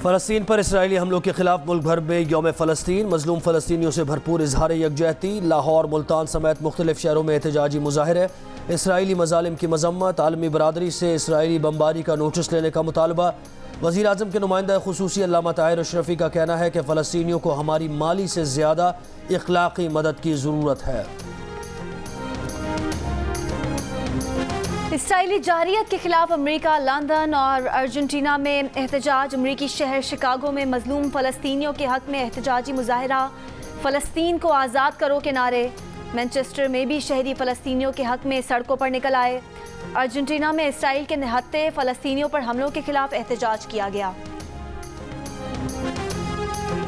फ़लस्तीन पर इसराइली हमलों के खिलाफ मुल्क भर में यौम फ़लस्तीन, मज़लूम फ़लस्तीनियों से भरपूर इजहार यकजहती। लाहौर, मुल्तान समेत मुख्तलिफ शहरों में एहतजाजी मुजाहरे, इसराइली मज़ालिम की मज़म्मत, आलमी बरादरी से इसराइली बमबारी का नोटिस लेने का मुतालबा। वज़ीर आज़म के नुमाइंदा खुसूसी अल्लामा ताहिर अशरफी का कहना है कि फ़लस्तीनियों को हमारी माली से ज़्यादा इखलाक़ी मदद की ज़रूरत है। इसराइली जारियत के खिलाफ अमेरिका, लंदन और अर्जेंटीना में एहतजाज। अमेरिकी शहर शिकागो में मजलूम फ़लस्तीनियों के हक़ में एहतजाजी मुजाहरा। फ़लस्तीन को आज़ाद करो के नारे। मैनचेस्टर में भी शहरी फ़लस्तीनियों के हक़ में सड़कों पर निकल आए। अर्जेंटीना में इसराइल के निहत्ते फ़लस्तीनियों पर हमलों के खिलाफ एहतजाज किया गया।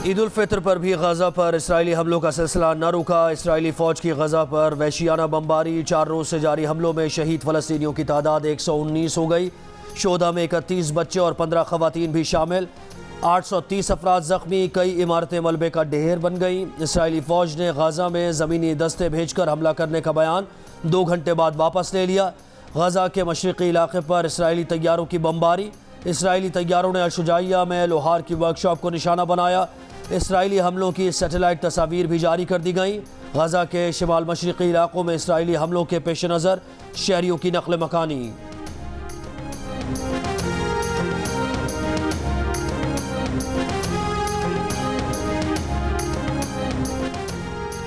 ईद उल फितर पर भी गजा पर इसराइली हमलों का सिलसिला न रुका। इसराइली फ़ौज की गजा पर वहशियाना बमबारी। 4 रोज़ से जारी हमलों में शहीद फ़लस्तीनियों की तादाद 119 हो गई। शोधा में 31 बच्चे और 15 ख़वातीन भी शामिल। 830 अफराद ज़ख्मी। कई इमारतें मलबे का ढेर बन गईं। इसराइली फ़ौज ने गजा में ज़मीनी दस्ते भेजकर हमला करने का बयान 2 घंटे बाद वापस ले लिया। गजा के मशरक़ी इलाक़े पर इसराइली तैयारों की बमबारी। इसराइली तैयारों ने अल-शुजाइया में लोहार की वर्कशॉप को निशाना बनाया। इसराइली हमलों की सैटेलाइट तस्वीर भी जारी कर दी गई। गजा के शिमाल मशरक़ी इलाक़ों में इसराइली हमलों के पेश नज़र शहरियों की नक़ल मकानी।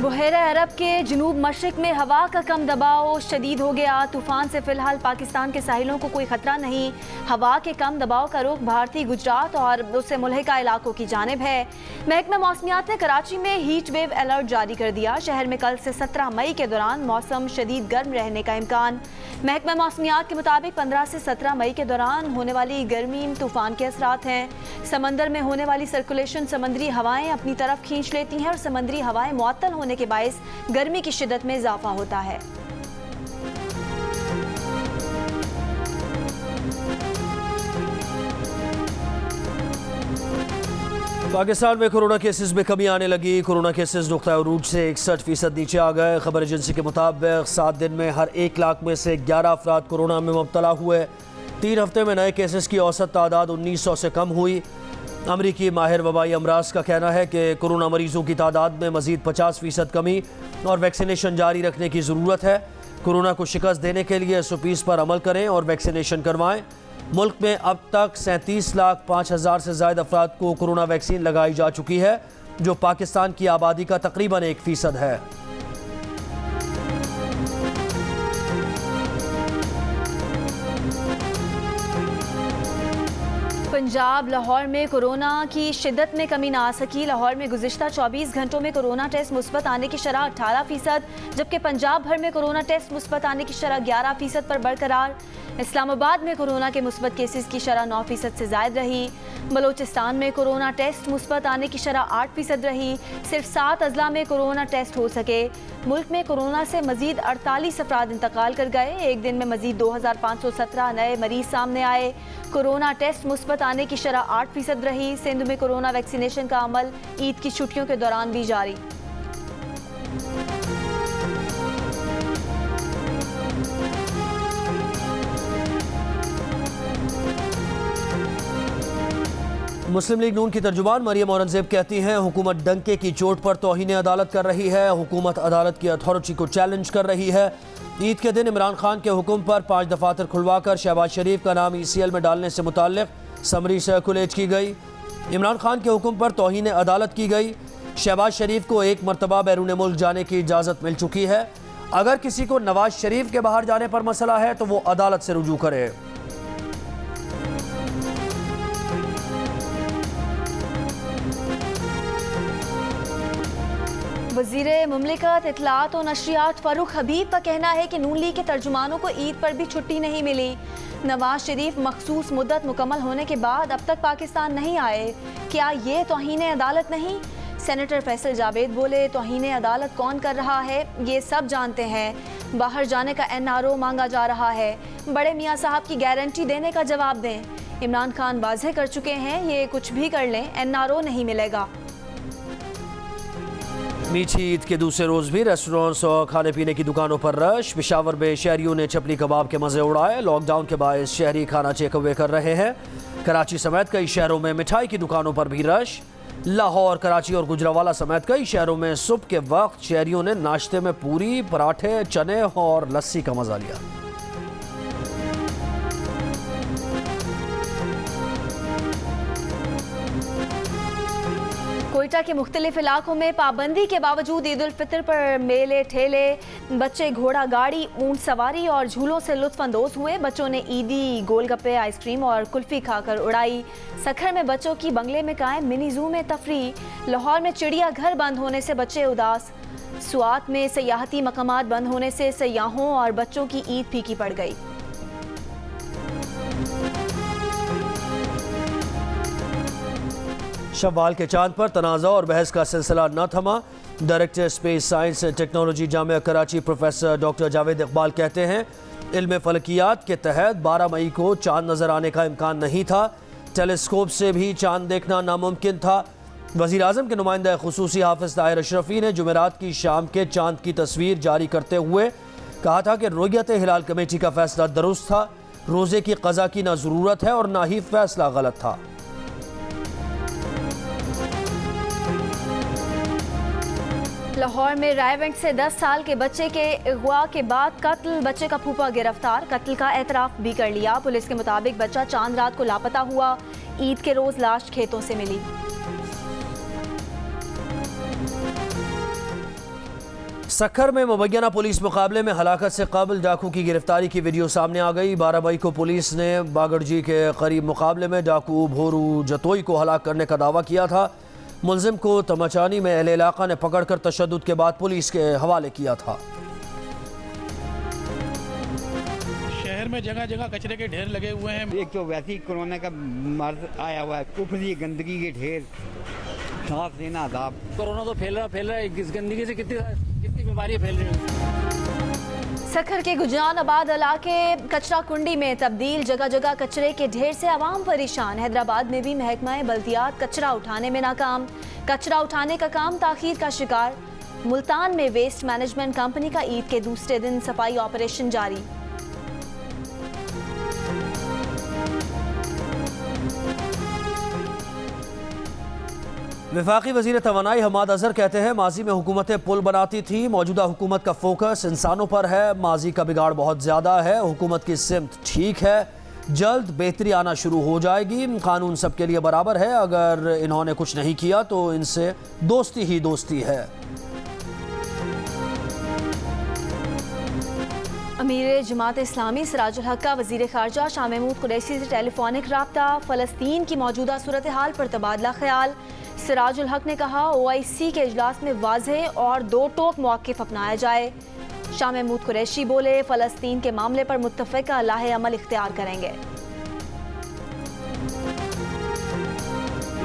बुहेरा अरब के जनूब मशरक़ में हवा का कम दबाव शदीद हो गया। तूफ़ान से फ़िलहाल पाकिस्तान के साहिलों को कोई ख़तरा नहीं। हवा के कम दबाव का रुख भारतीय गुजरात और उससे मुल्हिका इलाकों की जानिब है। महकमा मौसमियात ने कराची में हीट वेव अलर्ट जारी कर दिया। शहर में कल से 17 मई के दौरान मौसम शदीद गर्म रहने का इम्कान। महकमा मौसमियात के मुताबिक 15 से 17 मई के दौरान होने वाली गर्मी तूफ़ान के असरात हैं। समंदर में होने वाली सर्कुलेशन समंदरी हवाएं अपनी तरफ खींच लेती हैं और समंदरी हवाएं मुअत्तल होने के बायस गर्मी की शिद्दत में इजाफा होता है। पाकिस्तान में कोरोना केसेस में कमी आने लगी। कोरोना केसेस नुक्ता उरूज से 61% नीचे आ गए। खबर एजेंसी के मुताबिक 7 दिन में हर 1 लाख में से 11 अफराद कोरोना में मुब्तला हुए। 3 हफ्ते में नए केसेस की औसत तादाद 1900 से कम हुई। अमरीकी माहिर वबाई अमराज का कहना है कि कोरोना मरीजों की तादाद में मजीद 50% कमी और वैक्सीनेशन जारी रखने की ज़रूरत है। कोरोना को शिकस्त देने के लिए SOPs पर अमल करें और वैक्सीनेशन करवाएं। मुल्क में अब तक 37,05,000 से ज़ायद अफराद को कोरोना वैक्सीन लगाई जा चुकी है, जो पाकिस्तान की आबादी का तकरीबन 1% है। पंजाब लाहौर में कोरोना की शिद्दत में कमी ना आ सकी। लाहौर में गुज़िश्ता 24 घंटों में कोरोना टेस्ट मुस्बत आने की शरह 18%, जबकि पंजाब भर में कोरोना टेस्ट मुस्बत आने की शरह 11% पर बरकरार। इस्लामाबाद में कोरोना के मुस्बत केसेस की शरह 9% से ज़ायद रही। बलोचिस्तान में कोरोना टेस्ट मुस्बत आने की शरह 8% रही। सिर्फ 7 अजला में कोरोना टेस्ट हो सके। मुल्क में कोरोना से मजीद 48 अफराद इंतकाल कर गए। एक दिन में मजीद 2517 नए मरीज सामने आए। कोरोना टेस्ट मुस्बत आने की शरह 8% रही। सिंध में कोरोना वैक्सीनेशन का अमल ईद की छुट्टियों के दौरान भी जारी। मुस्लिम लीग नून की तर्जुमान मरियम औरंगजेब कहती हैं, हुकूमत डंके की चोट पर तौहीन अदालत कर रही है। हुकूमत अदालत की अथॉरिटी को चैलेंज कर रही है। ईद के दिन इमरान खान के हुक्म पर 5 दफातर खुलवाकर शहबाज शरीफ का नाम ECL में डालने से मुताल्लिक समरी सर्कुलेट की गई। इमरान खान के हुक्म पर तौहीन अदालत की गई। शहबाज शरीफ को 1 मरतबा बैरून मुल्क जाने की इजाज़त मिल चुकी है। अगर किसी को नवाज शरीफ के बाहर जाने पर मसला है तो वो अदालत से रुजू करे। वज़ीर मुमलिकत इत्तलात और नशरियात फ़ारूक हबीब का कहना है कि नून लीग के तर्जुमानों को ईद पर भी छुट्टी नहीं मिली। नवाज शरीफ मखसूस मुद्दत मुकम्मल होने के बाद अब तक पाकिस्तान नहीं आए। क्या ये तौहीन अदालत नहीं? सेनेटर फैसल जावेद बोले, तौहीन अदालत कौन कर रहा है ये सब जानते हैं। बाहर जाने का NRO मांगा जा रहा है। बड़े मियाँ साहब की गारंटी देने का जवाब दें। इमरान खान वाज़ेह कर चुके हैं, ये कुछ भी कर लें NRO नहीं मिलेगा। मीठी ईद के दूसरे रोज़ भी रेस्टोरेंट्स और खाने पीने की दुकानों पर रश। पेशावर में शहरियों ने चपली कबाब के मज़े उड़ाए। लॉकडाउन के बायस शहरी खाना टेक अवे कर रहे हैं। कराची समेत कई शहरों में मिठाई की दुकानों पर भी रश। लाहौर, कराची और गुजरावाला समेत कई शहरों में सुबह के वक्त शहरियों ने नाश्ते में पूरी, पराठे, चने और लस्सी का मज़ा लिया। कोयटा के मुख्तलिफ इलाकों में पाबंदी के बावजूद ईद उल फितर पर मेले ठेले, बच्चे घोड़ा गाड़ी, ऊंट सवारी और झूलों से लुत्फानंदोज हुए। बच्चों ने ईदी गोलगप्पे, आइसक्रीम और कुल्फी खाकर उड़ाई। सखर में बच्चों की बंगले में कायम मिनी जू में तफरी। लाहौर में चिड़िया घर बंद होने से बच्चे उदास। सुआत में सयाहती मकामात बंद होने से सयाहों और बच्चों की ईद फीकी पड़ गई। शव्वाल के चांद पर तनाज़ा और बहस का सिलसिला न थमा। Director space science and technology Jamia Karachi professor doctor Javed Iqbal कहते हैं, इल्म फलकियात के तहत 12 मई को चांद नज़र आने का इम्कान नहीं था। टेलीस्कोप से भी चांद देखना नामुमकिन था। वज़ीर आज़म के नुमाइंदा खुसूसी हाफिज़ ताहिर अशरफी ने जुमेरात की शाम के चांद की तस्वीर जारी करते हुए कहा था कि रुयत हिलाल कमेटी का फैसला दुरुस्त था। रोज़े की क़ज़ा की ना ज़रूरत है और ना ही फैसला गलत था। लाहौर में रायवेंट से 10 साल के बच्चे के अगवा के बाद कत्ल, बच्चे का फूफा गिरफ्तार। कत्ल का एतराफ़ भी कर लिया। पुलिस के मुताबिक बच्चा चांद रात को लापता हुआ। ईद के रोज़ लाश खेतों से मिली। सखर में मुबैना पुलिस मुकाबले में हलाकत से कबल डाकू की गिरफ्तारी की वीडियो सामने आ गई। 12 मई को पुलिस ने बागड़जी के करीब मुकाबले में डाकू भोरू जतोई को हलाक करने का दावा किया था। मुलजिम को तमचानी में अहले इलाका ने पकड़कर तशद्दुद के बाद पुलिस के हवाले किया था। शहर में जगह जगह कचरे के ढेर लगे हुए हैं। एक तो वैसे ही कोरोना का मर्ज आया हुआ है, ऊपर से गंदगी के ढेर, सांस लेना अदाब। कोरोना तो फैल रहा है। इस गंदगी से कितनी बीमारियां फैल रही हैं। सखर के गुजरान आबाद इलाके कचरा कुंडी में तब्दील। जगह जगह कचरे के ढेर से आवाम परेशान। हैदराबाद में भी महकमा बल्दियात कचरा उठाने में नाकाम। कचरा उठाने का काम ताखीर का शिकार। मुल्तान में वेस्ट मैनेजमेंट कंपनी का ईद के दूसरे दिन सफाई ऑपरेशन जारी। वफाकी वज़ीर तवानाई हमाद अजहर कहते हैं, माजी में हुकूमतें पुल बनाती थी, मौजूदा हुकूमत का फोकस इंसानों पर है। माजी का बिगाड़ बहुत ज़्यादा है। हुकूमत की सिमत ठीक है, जल्द बेहतरी आना शुरू हो जाएगी। कानून सबके लिए बराबर है। अगर इन्होंने कुछ नहीं किया तो इनसे दोस्ती ही दोस्ती है। अमीर जमात इस्लामी सिराजुल हक का वज़ीर ख़ारजा शाह महमूद कुरैशी से टेलीफोनिक राब्ता। फ़लस्तीन की मौजूदा सूरत हाल पर तबादला ख्याल। सिराजुल हक ने कहा, OIC के इजलास में वाज़ेह और दो टोक मौक़िफ़ अपनाया जाए। शाह महमूद कुरैशी बोले, फ़लस्तीन के मामले पर मुत्तफ़िक़ा लाहे अमल इख्तियार करेंगे।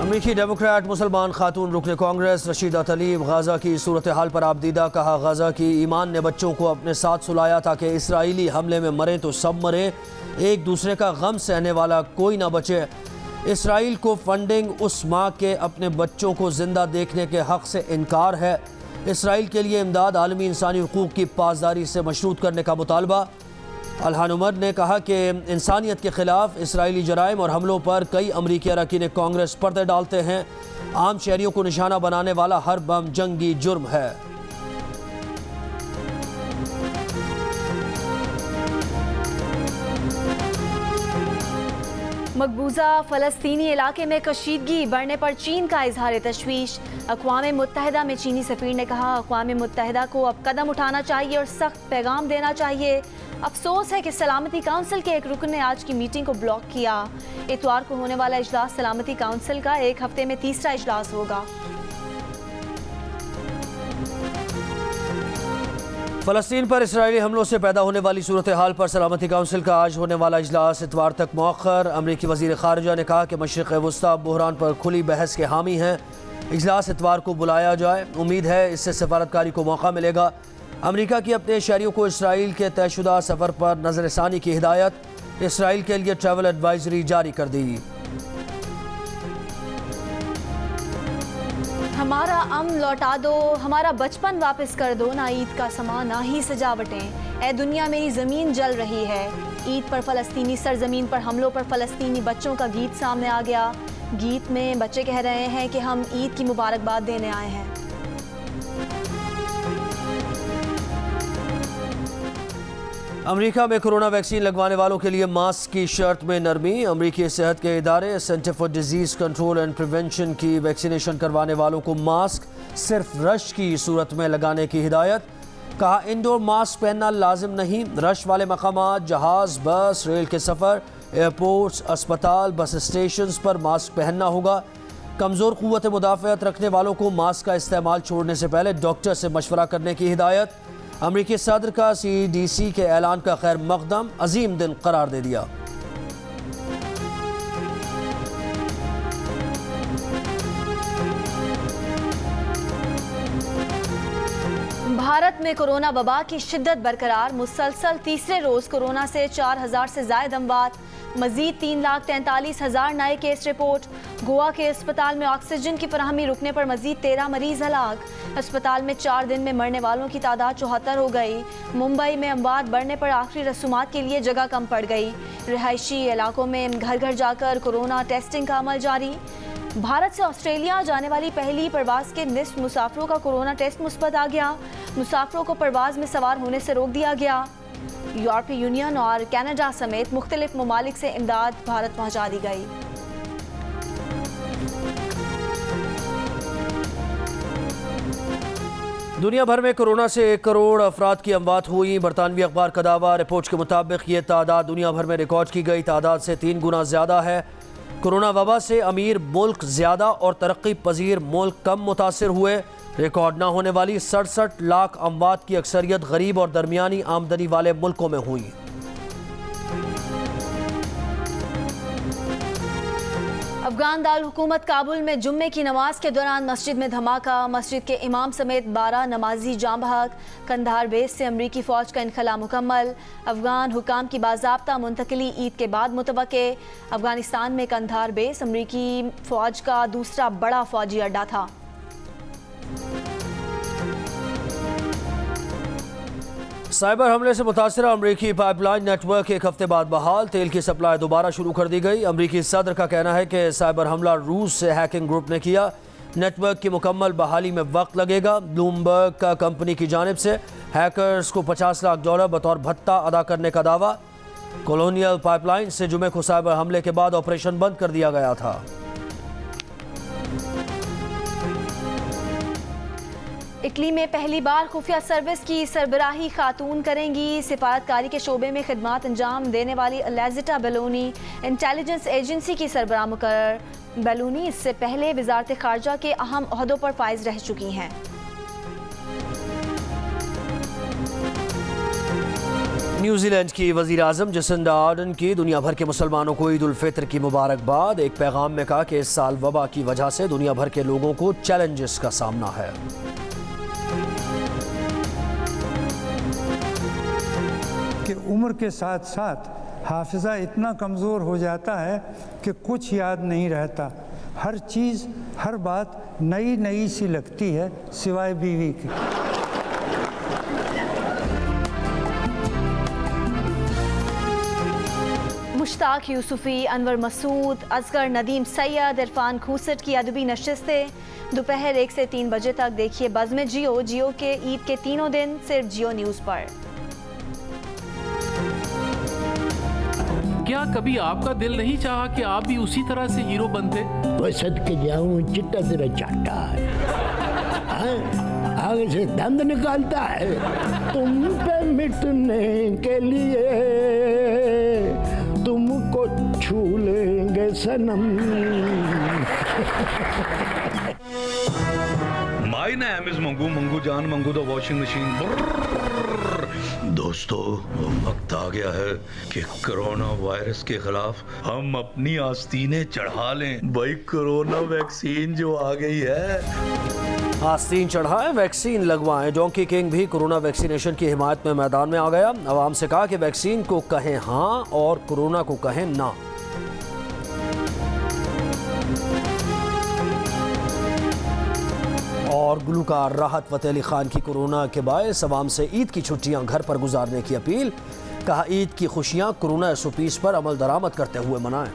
अमरीकी डेमोक्रेट मुसलमान खातून रुकन कांग्रेस रशीदा तलीब गाज़ा की सूरत हाल पर आपदीदा। कहा, गाज़ा की ईमान ने बच्चों को अपने साथ सुलाया ताकि इसराइली हमले में मरे तो सब मरे, एक दूसरे का गम सहने वाला कोई ना बचे। इसराइल को फंडिंग उस माँ के अपने बच्चों को जिंदा देखने के हक़ से इनकार है। इसराइल के लिए इमदाद आलमी इंसानी हुकूक़ की पासदारी से मशरूत करने का मुतालबा। अलहान उमर ने कहा कि इंसानियत के ख़िलाफ़ इसराइली जराइम और हमलों पर कई अमरीकी अरकान कांग्रेस पर्दे डालते हैं। आम शहरियों को निशाना बनाने वाला हर बम जंगी जुर्म है। मकबूजा फ़लस्तीनी इलाके में कशीदगी बढ़ने पर चीन का इजहार तशवीश। अक़वाम मुत्तहिदा में चीनी सफ़ीर ने कहा, अक़वाम मुत्तहिदा को अब कदम उठाना चाहिए और सख्त पैगाम देना चाहिए। अफसोस है कि सलामती काउंसिल के एक रुकन ने आज की मीटिंग को ब्लॉक किया। इतवार को होने वाला इजलास सलामती काउंसिल का एक हफ्ते में तीसरा इजलास होगा। फ़लस्तीन पर इसराइली हमलों से पैदा होने वाली सूरत हाल पर सलामती काउंसिल का आज होने वाला इजलास इतवार तक मौखर। अमरीकी वज़ीर ख़ारिजा ने कहा कि मशरिक़ वस्ता बहरान पर खुली बहस के हामी हैं। इजलास इतवार को बुलाया जाए। उम्मीद है इससे सफारतकारी को मौका मिलेगा। अमरीका की अपने शहरियों को इसराइल के तयशुदा सफ़र पर नज़रसानी की हिदायत। इसराइल के लिए ट्रैवल एडवाइजरी जारी कर दी। हमारा अमन लौटा दो, हमारा बचपन वापस कर दो, ना ईद का समा ना ही सजावटें। ए दुनिया मेरी ज़मीन जल रही है। ईद पर फ़लस्तीनी सरजमीन पर हमलों पर फ़लस्तीनी बच्चों का गीत सामने आ गया। गीत में बच्चे कह रहे हैं कि हम ईद की मुबारकबाद देने आए हैं। अमेरिका में कोरोना वैक्सीन लगवाने वालों के लिए मास्क की शर्त में नरमी। अमेरिकी सेहत के इदारे centre for disease control and prevention की वैक्सीनेशन करवाने वालों को मास्क सिर्फ रश की सूरत में लगाने की हिदायत। कहा इंडोर मास्क पहनना लाजिम नहीं। रश वाले मकामात, जहाज, बस, रेल के सफ़र, एयरपोर्ट्स, अस्पताल, बस स्टेशन पर मास्क पहनना होगा। कमज़ोर क़ुव्वत मुदाफ़अत रखने वालों को मास्क का इस्तेमाल छोड़ने से पहले डॉक्टर से मशवरा करने की हिदायत। अमरीकी सदर का CDC के ऐलान का खैर मकदम अजीम दिन करार दे दिया। भारत में कोरोना वबा की शिद्दत बरकरार। मुसलसल तीसरे रोज कोरोना से 4000 से ज्यादा अमवात। मजीद 3,43,000 नए केस रिपोर्ट। गोवा के अस्पताल में ऑक्सीजन की फराहमी रुकने पर मजीद 13 मरीज हलाक। अस्पताल में 4 दिन में मरने वालों की तादाद 74 हो गई। मुंबई में अमवात बढ़ने पर आखिरी रसूमात के लिए जगह कम पड़ गई। रिहायशी इलाकों में घर घर जाकर कोरोना टेस्टिंग का अमल जारी। भारत से ऑस्ट्रेलिया जाने वाली पहली परवाज के निस्फ मुसाफिरों का कोरोना टेस्ट मुस्बत आ गया। मुसाफिरों को परवाज में सवार होने से रोक दिया गया। यूरोपीय यूनियन और कनाडा समेत मुख्तलिफ ममालिक से इमदाद भारत पहुंचा दी गई। दुनिया भर में कोरोना से 1 करोड़ अफराद की अमवात हुई। बरतानवी अखबार का दावा। रिपोर्ट के मुताबिक ये तादाद दुनिया भर में रिकॉर्ड की गई तादाद से 3 गुना ज़्यादा है। कोरोना वबा से अमीर मुल्क ज़्यादा और तरक्की पजीर मुल्क कम मुतासर हुए। रिकॉर्ड ना होने वाली 67 लाख अमवात की अक्सरियत गरीब और दरमियानी आमदनी वाले मुल्कों में हुई। अफगान दारुल हुकूमत काबुल में जुम्मे की नमाज के दौरान मस्जिद में धमाका। मस्जिद के इमाम समेत 12 नमाजी जाँ बहक। कंधार बेस से अमरीकी फ़ौज का इनखला मुकम्मल। अफगान हुकाम की बाज़ाब्ता मुंतकली ईद के बाद मुतवक्के। अफगानिस्तान में कंधार बेस अमरीकी फ़ौज का दूसरा बड़ा फ़ौजी अड्डा था। साइबर हमले से मुतासरा अमरीकी पाइपलाइन नेटवर्क 1 हफ्ते बाद बहाल। तेल की सप्लाई दोबारा शुरू कर दी गई। अमरीकी सदर का कहना है कि साइबर हमला रूस से हैकिंग ग्रुप ने किया। नेटवर्क की मुकम्मल बहाली में वक्त लगेगा। ब्लूमबर्ग का कंपनी की जानिब से हैकर्स को $50 लाख बतौर भत्ता अदा करने का दावा। कॉलोनियल पाइपलाइन से जुमे को साइबर हमले के बाद ऑपरेशन बंद कर दिया गया था। इटली में पहली बार खुफिया सर्विस की सरबराही खातून करेंगी। सिफारतकारी के शोबे में खिदमात अंजाम देने वाली एलिज़ा बेलोनी इंटेलिजेंस एजेंसी की सरबराह मुकर्रर। बेलोनी इससे पहले वजारत खारजा के अहम ओहदों पर फाइज रह चुकी हैं। न्यूजीलैंड की वज़ीर आज़म जसिंडा आर्डन की दुनिया भर के मुसलमानों को ईद उल फितर की मुबारकबाद। एक पैगाम में कहा कि इस साल वबा की वजह से दुनिया भर के लोगों को चैलेंजेस का सामना है। कि उम्र के साथ साथ हाफिज़ा इतना कमज़ोर हो जाता है कि कुछ याद नहीं रहता। हर चीज़, हर बात नई नई सी लगती है सिवाय बीवी के। मुश्ताक यूसुफी, अनवर मसूद, असगर नदीम सैयद, इरफान खूसट की अदबी नशिस्तें। दोपहर 1 से 3 बजे तक देखिए बज़ में जियो के ईद के तीनों दिन सिर्फ जियो न्यूज़ पर। क्या कभी आपका दिल नहीं चाहा कि आप भी उसी तरह से हीरो बनते? वो सदके जाऊं चिट्टा तेरा चाटा है, आगे से दंद निकालता है तुम पे मिटने के लिए, तुमको छू लेंगे सनम। माई ना एमिज मंगू जान मंगू द वॉशिंग मशीन। दोस्तों वक्त आ गया है कि कोरोना वायरस के खिलाफ हम अपनी आस्तीनें चढ़ा लें। भाई कोरोना वैक्सीन जो आ गई है। आस्तीन चढ़ाएं, वैक्सीन लगवाएं। डोंकी किंग भी कोरोना वैक्सीनेशन की हिमायत में मैदान में आ गया। आवाम से कहा कि वैक्सीन को कहें हाँ और कोरोना को कहें ना। और गुलकार राहत फ़तेह अली खान की कोरोना के बायस अवाम से ईद की छुट्टियां घर पर गुजारने की अपील। कहा ईद की खुशियां कोरोना SOPs पर अमल दरामद करते हुए मनाएं।